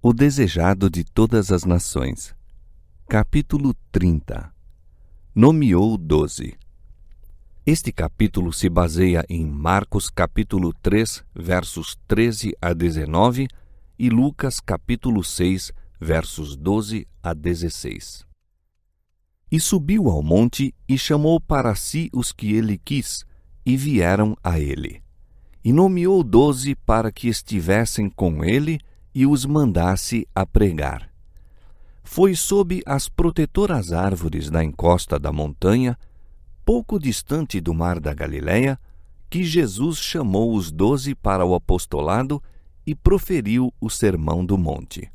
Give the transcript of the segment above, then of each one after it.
O desejado de todas as nações. Capítulo 30. Nomeou 12. Este capítulo se baseia em Marcos capítulo 3, versos 13 a 19 e Lucas capítulo 6, versos 12 a 16. E subiu ao monte e chamou para si os que ele quis, e vieram a ele. E nomeou 12 para que estivessem com ele e os mandasse a pregar. Foi sob as protetoras árvores da encosta da montanha, pouco distante do mar da Galileia, que Jesus chamou os 12 para o apostolado e proferiu o sermão do monte.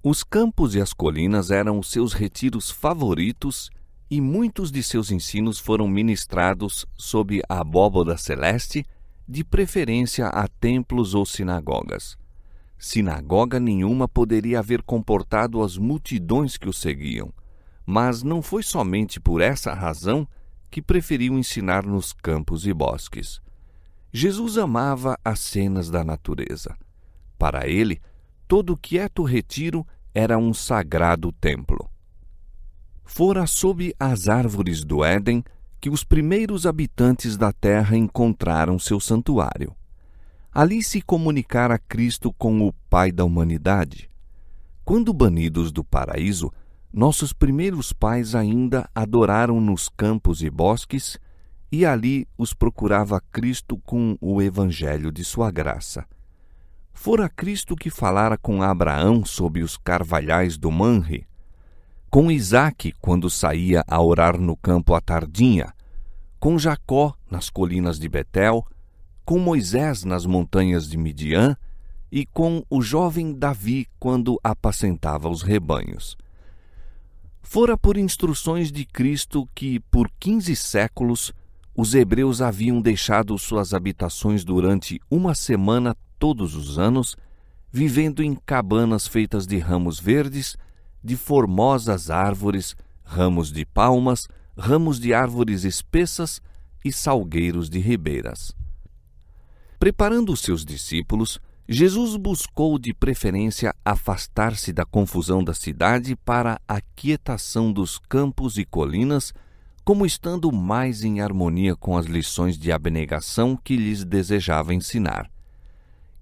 Os campos e as colinas eram os seus retiros favoritos e muitos de seus ensinos foram ministrados sob a abóbada celeste, de preferência a templos ou sinagogas. Sinagoga nenhuma poderia haver comportado as multidões que o seguiam, mas não foi somente por essa razão que preferiu ensinar nos campos e bosques. Jesus amava as cenas da natureza. Para ele, todo quieto retiro era um sagrado templo. Fora sob as árvores do Éden que os primeiros habitantes da terra encontraram seu santuário. Ali se comunicara Cristo com o Pai da humanidade. Quando banidos do paraíso, nossos primeiros pais ainda adoraram nos campos e bosques, e ali os procurava Cristo com o evangelho de sua graça. Fora Cristo que falara com Abraão sob os carvalhais do Manre, com Isaque quando saía a orar no campo à tardinha, com Jacó nas colinas de Betel, com Moisés nas montanhas de Midian e com o jovem Davi quando apacentava os rebanhos. Fora por instruções de Cristo que, por 15 séculos, os hebreus haviam deixado suas habitações durante uma semana todos os anos, vivendo em cabanas feitas de ramos verdes, de formosas árvores, ramos de palmas, ramos de árvores espessas e salgueiros de ribeiras. Preparando os seus discípulos, Jesus buscou de preferência afastar-se da confusão da cidade para a quietação dos campos e colinas, como estando mais em harmonia com as lições de abnegação que lhes desejava ensinar.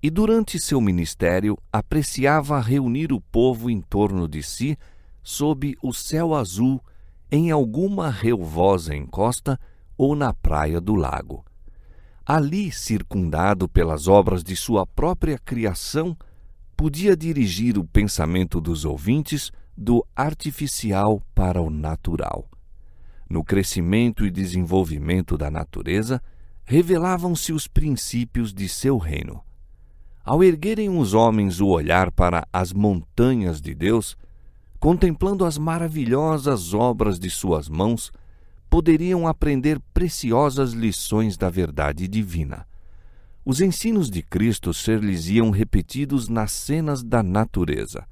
E durante seu ministério apreciava reunir o povo em torno de si, sob o céu azul, em alguma relvosa encosta ou na praia do lago. Ali, circundado pelas obras de sua própria criação, podia dirigir o pensamento dos ouvintes do artificial para o natural. No crescimento e desenvolvimento da natureza, revelavam-se os princípios de seu reino. Ao erguerem os homens o olhar para as montanhas de Deus, contemplando as maravilhosas obras de suas mãos, poderiam aprender preciosas lições da verdade divina. Os ensinos de Cristo ser-lhes-iam repetidos nas cenas da natureza.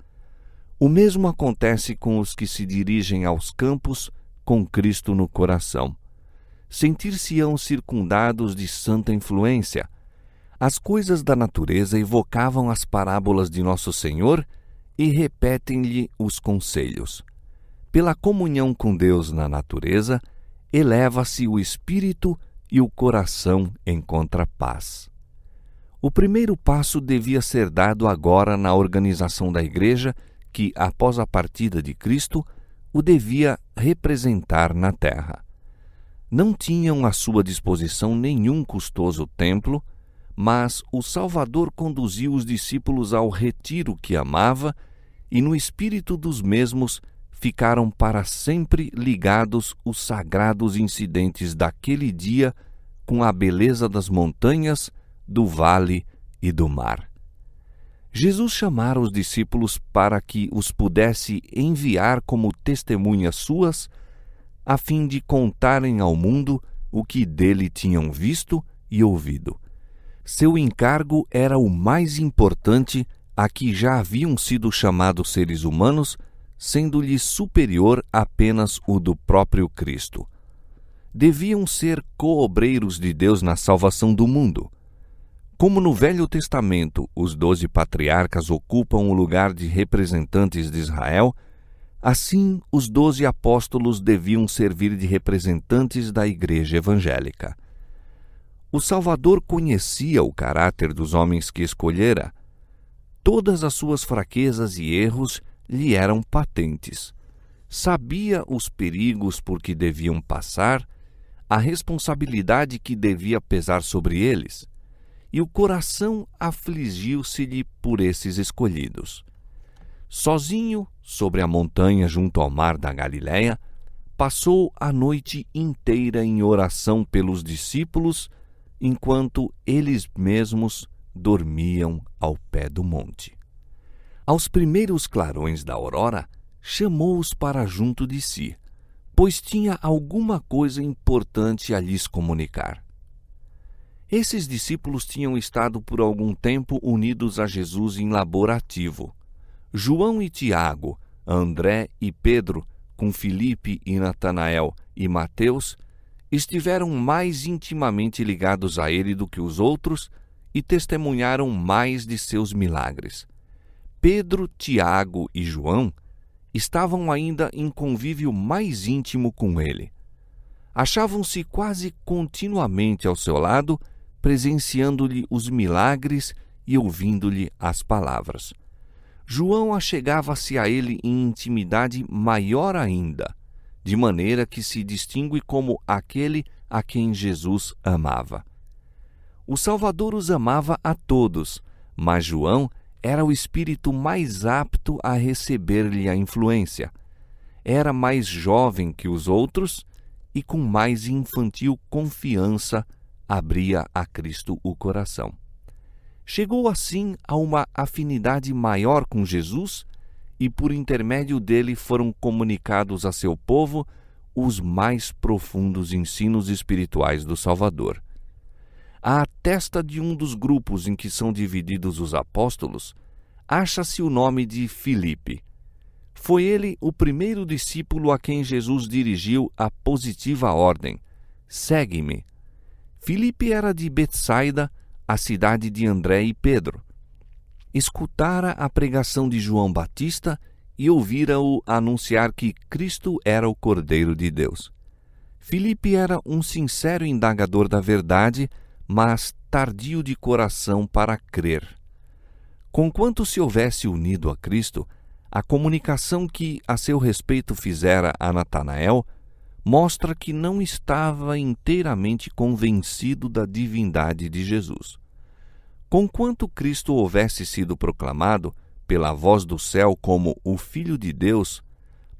O mesmo acontece com os que se dirigem aos campos com Cristo no coração. Sentir-se-ão circundados de santa influência. As coisas da natureza evocavam as parábolas de Nosso Senhor e repetem-lhe os conselhos. Pela comunhão com Deus na natureza, eleva-se o espírito e o coração encontra paz. O primeiro passo devia ser dado agora na organização da igreja que, após a partida de Cristo, o devia representar na terra. Não tinham à sua disposição nenhum custoso templo, mas o Salvador conduziu os discípulos ao retiro que amava e no espírito dos mesmos ficaram para sempre ligados os sagrados incidentes daquele dia com a beleza das montanhas, do vale e do mar. Jesus chamara os discípulos para que os pudesse enviar como testemunhas suas, a fim de contarem ao mundo o que dele tinham visto e ouvido. Seu encargo era o mais importante a que já haviam sido chamados seres humanos, sendo-lhe superior apenas o do próprio Cristo. Deviam ser coobreiros de Deus na salvação do mundo. Como no Velho Testamento os 12 patriarcas ocupam o lugar de representantes de Israel, assim os 12 apóstolos deviam servir de representantes da Igreja Evangélica. O Salvador conhecia o caráter dos homens que escolhera. Todas as suas fraquezas e erros lhe eram patentes. Sabia os perigos por que deviam passar, a responsabilidade que devia pesar sobre eles, e o coração afligiu-se-lhe por esses escolhidos. Sozinho, sobre a montanha junto ao mar da Galiléia, passou a noite inteira em oração pelos discípulos, enquanto eles mesmos dormiam ao pé do monte. Aos primeiros clarões da aurora, chamou-os para junto de si, pois tinha alguma coisa importante a lhes comunicar. Esses discípulos tinham estado por algum tempo unidos a Jesus em labor ativo. João e Tiago, André e Pedro, com Filipe e Natanael e Mateus, estiveram mais intimamente ligados a ele do que os outros e testemunharam mais de seus milagres. Pedro, Tiago e João estavam ainda em convívio mais íntimo com ele. Achavam-se quase continuamente ao seu lado, presenciando-lhe os milagres e ouvindo-lhe as palavras. João achegava-se a ele em intimidade maior ainda, de maneira que se distingue como aquele a quem Jesus amava. O Salvador os amava a todos, mas João era o espírito mais apto a receber-lhe a influência. Era mais jovem que os outros e com mais infantil confiança abria a Cristo o coração. Chegou assim a uma afinidade maior com Jesus e por intermédio dele foram comunicados a seu povo os mais profundos ensinos espirituais do Salvador. À testa de um dos grupos em que são divididos os apóstolos, acha-se o nome de Filipe. Foi ele o primeiro discípulo a quem Jesus dirigiu a positiva ordem: segue-me. Filipe era de Betsaida, a cidade de André e Pedro. Escutara a pregação de João Batista e ouvira-o anunciar que Cristo era o Cordeiro de Deus. Filipe era um sincero indagador da verdade, mas tardio de coração para crer. Conquanto se houvesse unido a Cristo, a comunicação que a seu respeito fizera a Natanael mostra que não estava inteiramente convencido da divindade de Jesus. Conquanto Cristo houvesse sido proclamado pela voz do céu como o Filho de Deus,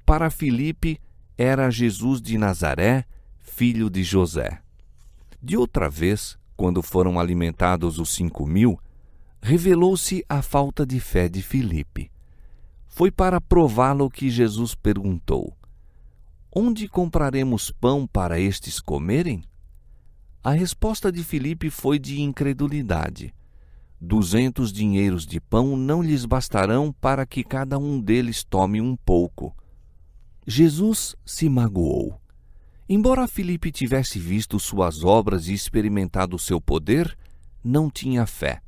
para Filipe era Jesus de Nazaré, filho de José. De outra vez, quando foram alimentados os 5.000, revelou-se a falta de fé de Filipe. Foi para prová-lo que Jesus perguntou: onde compraremos pão para estes comerem? A resposta de Filipe foi de incredulidade. 200 dinheiros de pão não lhes bastarão para que cada um deles tome um pouco. Jesus se magoou. Embora Filipe tivesse visto suas obras e experimentado seu poder, não tinha fé.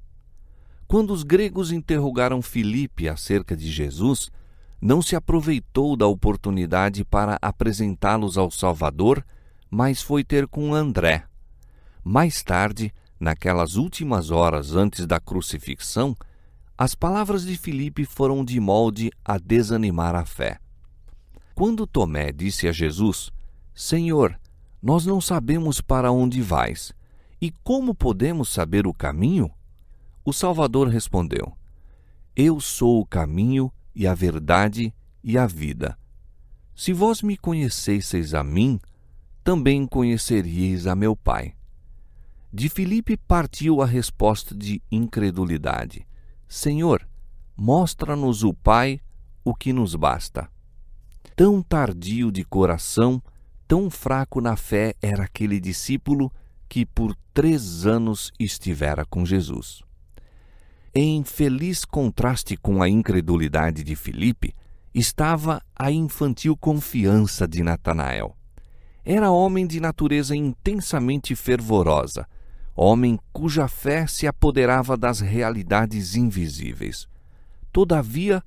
Quando os gregos interrogaram Filipe acerca de Jesus, não se aproveitou da oportunidade para apresentá-los ao Salvador, mas foi ter com André. Mais tarde, naquelas últimas horas antes da crucifixão, as palavras de Filipe foram de molde a desanimar a fé. Quando Tomé disse a Jesus: Senhor, nós não sabemos para onde vais, e como podemos saber o caminho? O Salvador respondeu: Eu sou o caminho e a verdade e a vida. Se vós me conhecesseis a mim, também conheceríeis a meu Pai. De Filipe partiu a resposta de incredulidade: Senhor, mostra-nos o Pai, o que nos basta. Tão tardio de coração, tão fraco na fé era aquele discípulo que por 3 anos estivera com Jesus. Em feliz contraste com a incredulidade de Filipe, estava a infantil confiança de Natanael. Era homem de natureza intensamente fervorosa, homem cuja fé se apoderava das realidades invisíveis. Todavia,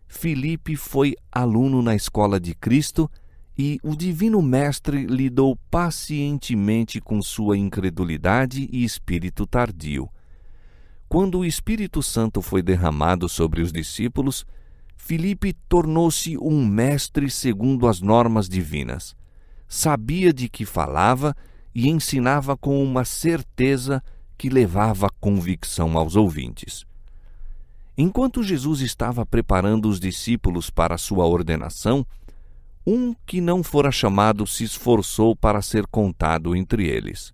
Filipe foi aluno na escola de Cristo e o Divino Mestre lidou pacientemente com sua incredulidade e espírito tardio. Quando o Espírito Santo foi derramado sobre os discípulos, Filipe tornou-se um mestre segundo as normas divinas. Sabia de que falava e ensinava com uma certeza que levava convicção aos ouvintes. Enquanto Jesus estava preparando os discípulos para sua ordenação, um que não fora chamado se esforçou para ser contado entre eles.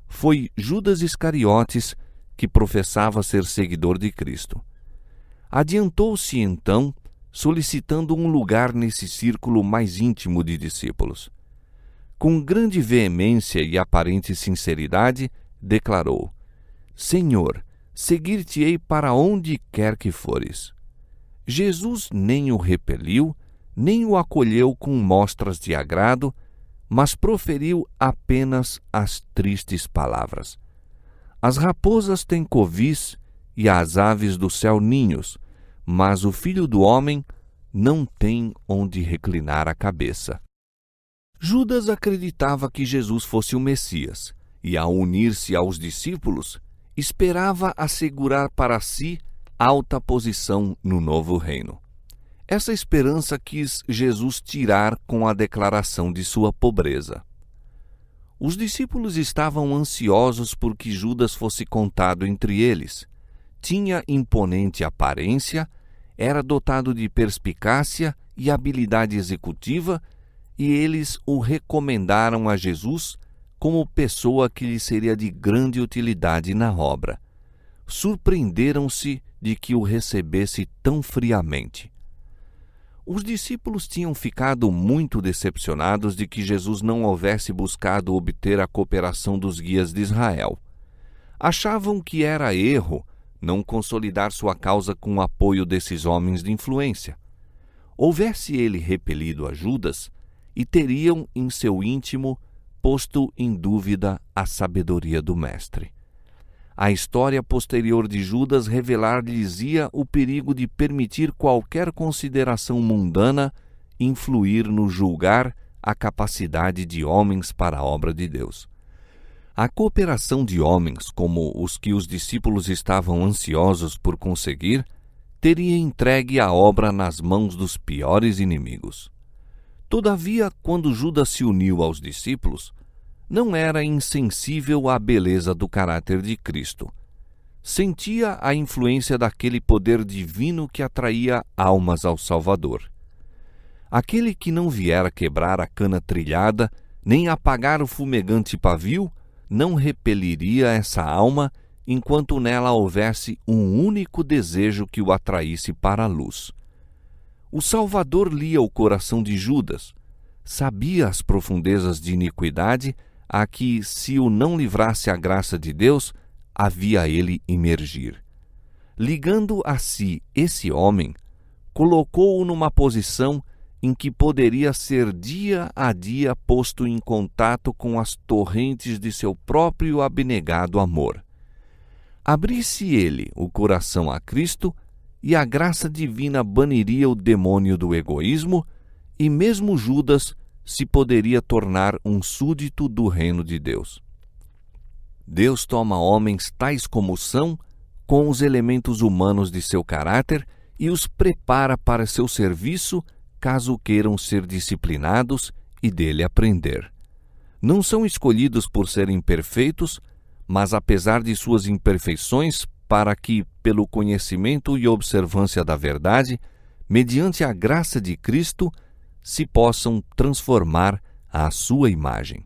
Foi Judas Iscariotes, que professava ser seguidor de Cristo. Adiantou-se então, solicitando um lugar nesse círculo mais íntimo de discípulos. Com grande veemência e aparente sinceridade, declarou: Senhor, seguir-te-ei para onde quer que fores. Jesus nem o repeliu, nem o acolheu com mostras de agrado, mas proferiu apenas as tristes palavras: As raposas têm covis e as aves do céu ninhos, mas o Filho do Homem não tem onde reclinar a cabeça. Judas acreditava que Jesus fosse o Messias, e ao unir-se aos discípulos, esperava assegurar para si alta posição no novo reino. Essa esperança quis Jesus tirar com a declaração de sua pobreza. Os discípulos estavam ansiosos por que Judas fosse contado entre eles. Tinha imponente aparência, era dotado de perspicácia e habilidade executiva, e eles o recomendaram a Jesus como pessoa que lhe seria de grande utilidade na obra. Surpreenderam-se de que o recebesse tão friamente. Os discípulos tinham ficado muito decepcionados de que Jesus não houvesse buscado obter a cooperação dos guias de Israel. Achavam que era erro não consolidar sua causa com o apoio desses homens de influência. Houvesse ele repelido a Judas, e teriam em seu íntimo posto em dúvida a sabedoria do Mestre. A história posterior de Judas revelar-lhes-ia o perigo de permitir qualquer consideração mundana influir no julgar a capacidade de homens para a obra de Deus. A cooperação de homens como os que os discípulos estavam ansiosos por conseguir teria entregue a obra nas mãos dos piores inimigos. Todavia, quando Judas se uniu aos discípulos, não era insensível à beleza do caráter de Cristo. Sentia a influência daquele poder divino que atraía almas ao Salvador. Aquele que não viera quebrar a cana trilhada, nem apagar o fumegante pavio, não repeliria essa alma enquanto nela houvesse um único desejo que o atraísse para a luz. O Salvador lia o coração de Judas, sabia as profundezas de iniquidade a que, se o não livrasse a graça de Deus, havia ele imergir. Ligando a si esse homem, colocou-o numa posição em que poderia ser dia a dia posto em contato com as torrentes de seu próprio abnegado amor. Abrisse ele o coração a Cristo, e a graça divina baniria o demônio do egoísmo, e mesmo Judas se poderia tornar um súdito do reino de Deus. Deus toma homens tais como são, com os elementos humanos de seu caráter, e os prepara para seu serviço, caso queiram ser disciplinados e dele aprender. Não são escolhidos por serem perfeitos, mas apesar de suas imperfeições, para que, pelo conhecimento e observância da verdade, mediante a graça de Cristo, se possam transformar à sua imagem.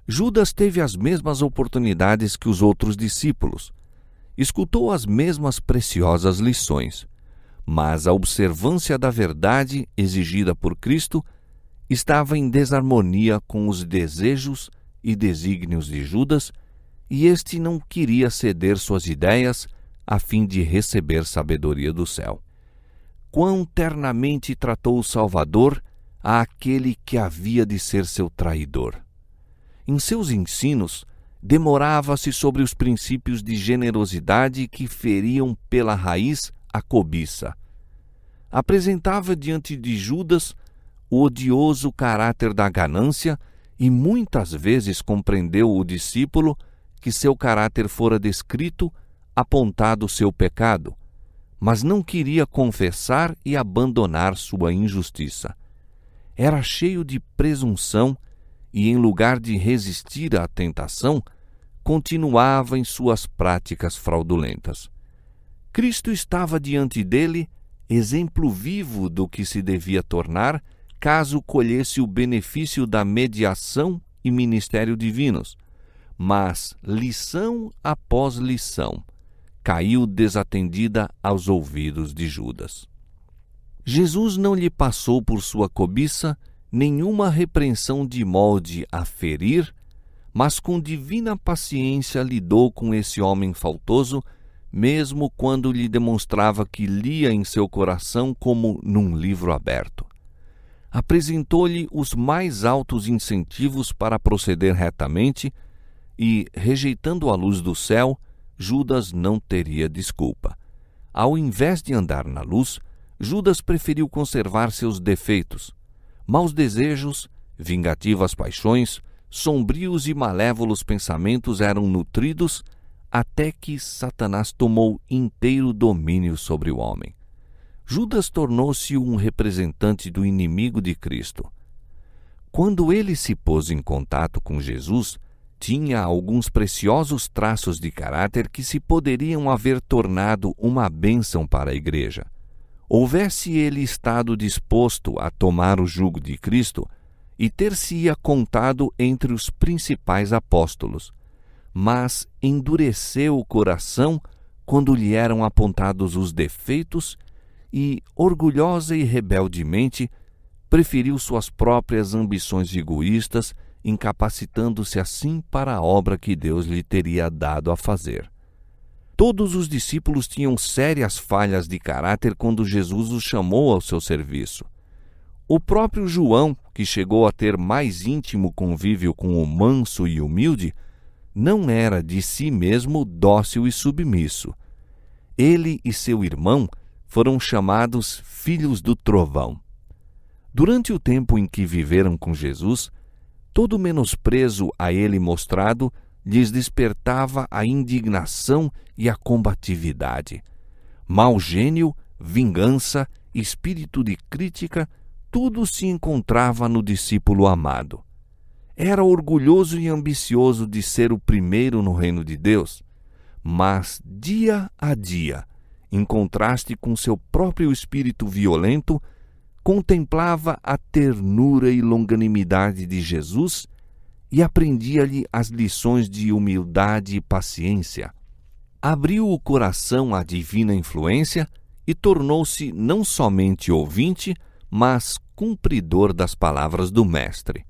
Judas teve as mesmas oportunidades que os outros discípulos. Escutou as mesmas preciosas lições, mas a observância da verdade exigida por Cristo estava em desarmonia com os desejos e desígnios de Judas, e este não queria ceder suas ideias a fim de receber sabedoria do céu. Quão ternamente tratou o Salvador àquele que havia de ser seu traidor. Em seus ensinos, demorava-se sobre os princípios de generosidade que feriam pela raiz a cobiça. Apresentava diante de Judas o odioso caráter da ganância e muitas vezes compreendeu o discípulo que seu caráter fora descrito, apontado seu pecado, mas não queria confessar e abandonar sua injustiça. Era cheio de presunção e, em lugar de resistir à tentação, continuava em suas práticas fraudulentas. Cristo estava diante dele, exemplo vivo do que se devia tornar caso colhesse o benefício da mediação e ministério divinos. Mas, lição após lição, caiu desatendida aos ouvidos de Judas. Jesus não lhe passou por sua cobiça nenhuma repreensão de molde a ferir, mas com divina paciência lidou com esse homem faltoso, mesmo quando lhe demonstrava que lia em seu coração como num livro aberto. Apresentou-lhe os mais altos incentivos para proceder retamente e, rejeitando a luz do céu, Judas não teria desculpa. Ao invés de andar na luz, Judas preferiu conservar seus defeitos. Maus desejos, vingativas paixões, sombrios e malévolos pensamentos eram nutridos até que Satanás tomou inteiro domínio sobre o homem. Judas tornou-se um representante do inimigo de Cristo. Quando ele se pôs em contato com Jesus, tinha alguns preciosos traços de caráter que se poderiam haver tornado uma bênção para a igreja. Houvesse ele estado disposto a tomar o jugo de Cristo e ter-se-ia contado entre os principais apóstolos, mas endureceu o coração quando lhe eram apontados os defeitos e, orgulhosa e rebeldemente, preferiu suas próprias ambições egoístas, incapacitando-se assim para a obra que Deus lhe teria dado a fazer. Todos os discípulos tinham sérias falhas de caráter quando Jesus os chamou ao seu serviço. O próprio João, que chegou a ter mais íntimo convívio com o manso e humilde, não era de si mesmo dócil e submisso. Ele e seu irmão foram chamados filhos do trovão. Durante o tempo em que viveram com Jesus, todo menosprezo a ele mostrado lhes despertava a indignação e a combatividade. Mau gênio, vingança, espírito de crítica, tudo se encontrava no discípulo amado. Era orgulhoso e ambicioso de ser o primeiro no reino de Deus, mas dia a dia, em contraste com seu próprio espírito violento, contemplava a ternura e longanimidade de Jesus e aprendia-lhe as lições de humildade e paciência. Abriu o coração à divina influência e tornou-se não somente ouvinte, mas cumpridor das palavras do Mestre.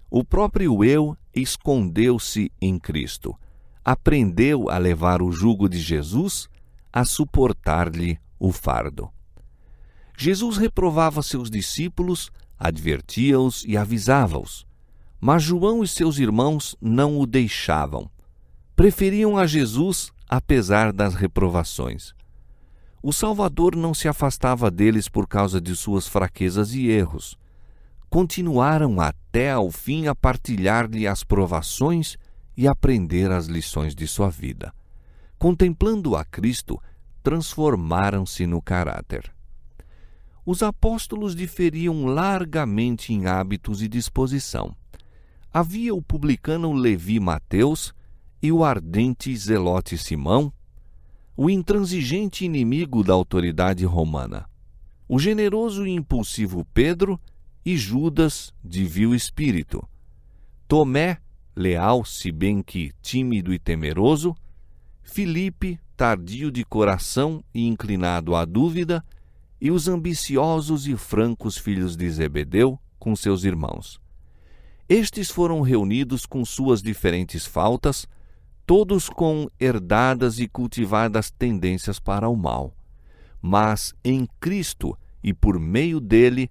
O próprio eu escondeu-se em Cristo, aprendeu a levar o jugo de Jesus, a suportar-lhe o fardo. Jesus reprovava seus discípulos, advertia-os e avisava-os, mas João e seus irmãos não o deixavam. Preferiam a Jesus apesar das reprovações. O Salvador não se afastava deles por causa de suas fraquezas e erros. Continuaram até ao fim a partilhar-lhe as provações e aprender as lições de sua vida. Contemplando a Cristo, transformaram-se no caráter. Os apóstolos diferiam largamente em hábitos e disposição. Havia o publicano Levi Mateus e o ardente zelote Simão, o intransigente inimigo da autoridade romana, o generoso e impulsivo Pedro e Judas, de vil espírito, Tomé, leal se bem que tímido e temeroso, Filipe, tardio de coração e inclinado à dúvida, e os ambiciosos e francos filhos de Zebedeu com seus irmãos. Estes foram reunidos com suas diferentes faltas, todos com herdadas e cultivadas tendências para o mal. Mas em Cristo e por meio dele,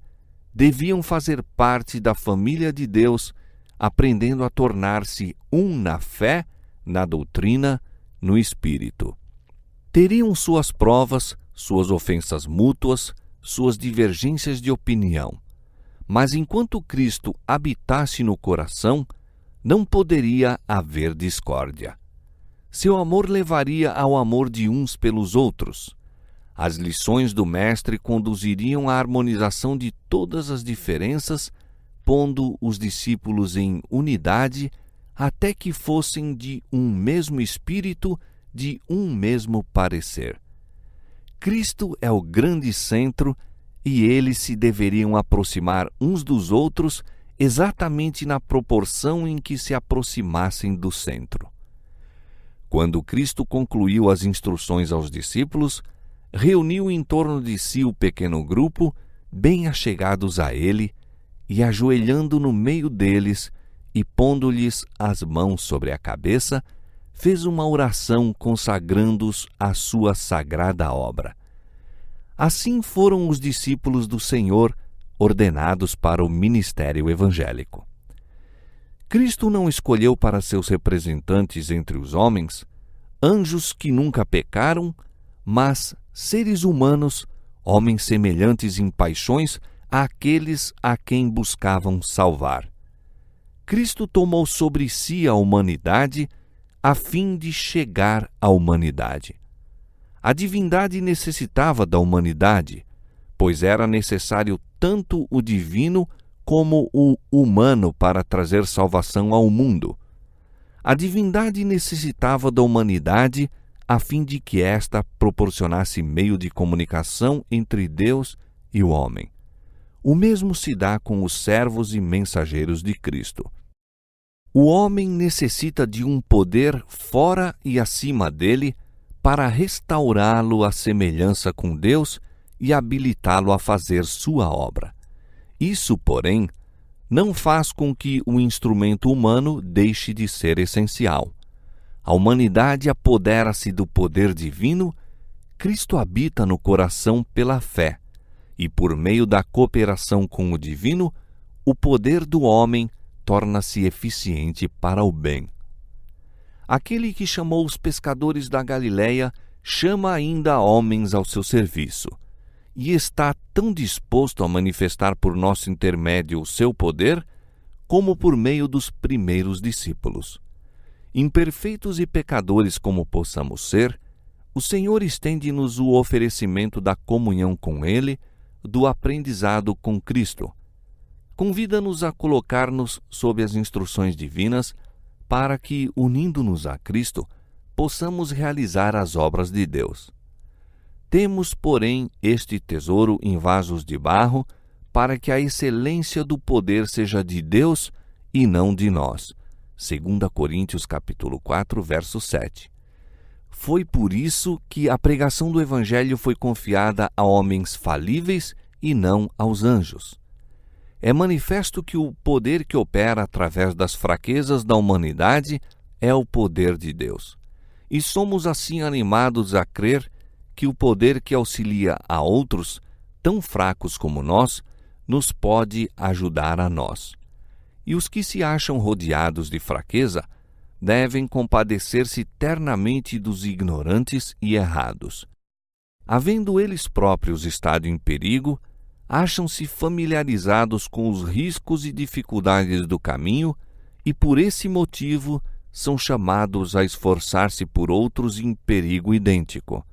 deviam fazer parte da família de Deus, aprendendo a tornar-se um na fé, na doutrina, no espírito. Teriam suas provas, suas ofensas mútuas, suas divergências de opinião. Mas enquanto Cristo habitasse no coração, não poderia haver discórdia. Seu amor levaria ao amor de uns pelos outros. As lições do Mestre conduziriam à harmonização de todas as diferenças, pondo os discípulos em unidade até que fossem de um mesmo espírito, de um mesmo parecer. Cristo é o grande centro e eles se deveriam aproximar uns dos outros exatamente na proporção em que se aproximassem do centro. Quando Cristo concluiu as instruções aos discípulos, reuniu em torno de si o pequeno grupo, bem achegados a ele, e ajoelhando no meio deles e pondo-lhes as mãos sobre a cabeça, fez uma oração consagrando-os à sua sagrada obra. Assim foram os discípulos do Senhor ordenados para o ministério evangélico. Cristo não escolheu para seus representantes entre os homens anjos que nunca pecaram, mas seres humanos, homens semelhantes em paixões àqueles a quem buscavam salvar. Cristo tomou sobre si a humanidade a fim de chegar à humanidade. A divindade necessitava da humanidade, pois era necessário tanto o divino como o humano para trazer salvação ao mundo. A divindade necessitava da humanidade a fim de que esta proporcionasse meio de comunicação entre Deus e o homem. O mesmo se dá com os servos e mensageiros de Cristo. O homem necessita de um poder fora e acima dele para restaurá-lo à semelhança com Deus e habilitá-lo a fazer sua obra. Isso, porém, não faz com que o instrumento humano deixe de ser essencial. A humanidade apodera-se do poder divino, Cristo habita no coração pela fé, e por meio da cooperação com o divino, o poder do homem torna-se eficiente para o bem. Aquele que chamou os pescadores da Galileia chama ainda homens ao seu serviço, e está tão disposto a manifestar por nosso intermédio o seu poder, como por meio dos primeiros discípulos. Imperfeitos e pecadores como possamos ser, o Senhor estende-nos o oferecimento da comunhão com Ele, do aprendizado com Cristo. Convida-nos a colocar-nos sob as instruções divinas para que, unindo-nos a Cristo, possamos realizar as obras de Deus. Temos, porém, este tesouro em vasos de barro, para que a excelência do poder seja de Deus e não de nós. 2 Coríntios capítulo 4, verso 7. Foi por isso que a pregação do Evangelho foi confiada a homens falíveis e não aos anjos. É manifesto que o poder que opera através das fraquezas da humanidade é o poder de Deus. E somos assim animados a crer que o poder que auxilia a outros, tão fracos como nós, nos pode ajudar a nós. E os que se acham rodeados de fraqueza devem compadecer-se ternamente dos ignorantes e errados. Havendo eles próprios estado em perigo, acham-se familiarizados com os riscos e dificuldades do caminho e, por esse motivo, são chamados a esforçar-se por outros em perigo idêntico.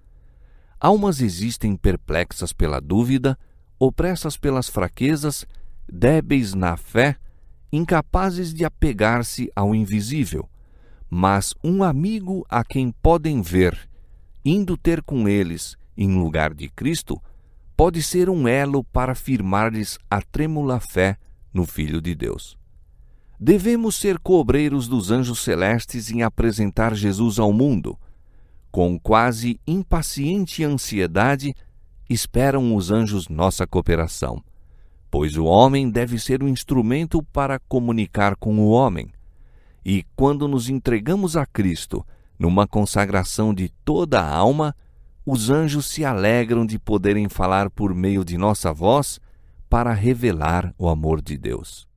Almas existem perplexas pela dúvida, opressas pelas fraquezas, débeis na fé, incapazes de apegar-se ao invisível, mas um amigo a quem podem ver, indo ter com eles em lugar de Cristo, pode ser um elo para firmar-lhes a trêmula fé no Filho de Deus. Devemos ser coobreiros dos anjos celestes em apresentar Jesus ao mundo. Com quase impaciente ansiedade, esperam os anjos nossa cooperação, pois o homem deve ser um instrumento para comunicar com o homem. E quando nos entregamos a Cristo, numa consagração de toda a alma, os anjos se alegram de poderem falar por meio de nossa voz para revelar o amor de Deus.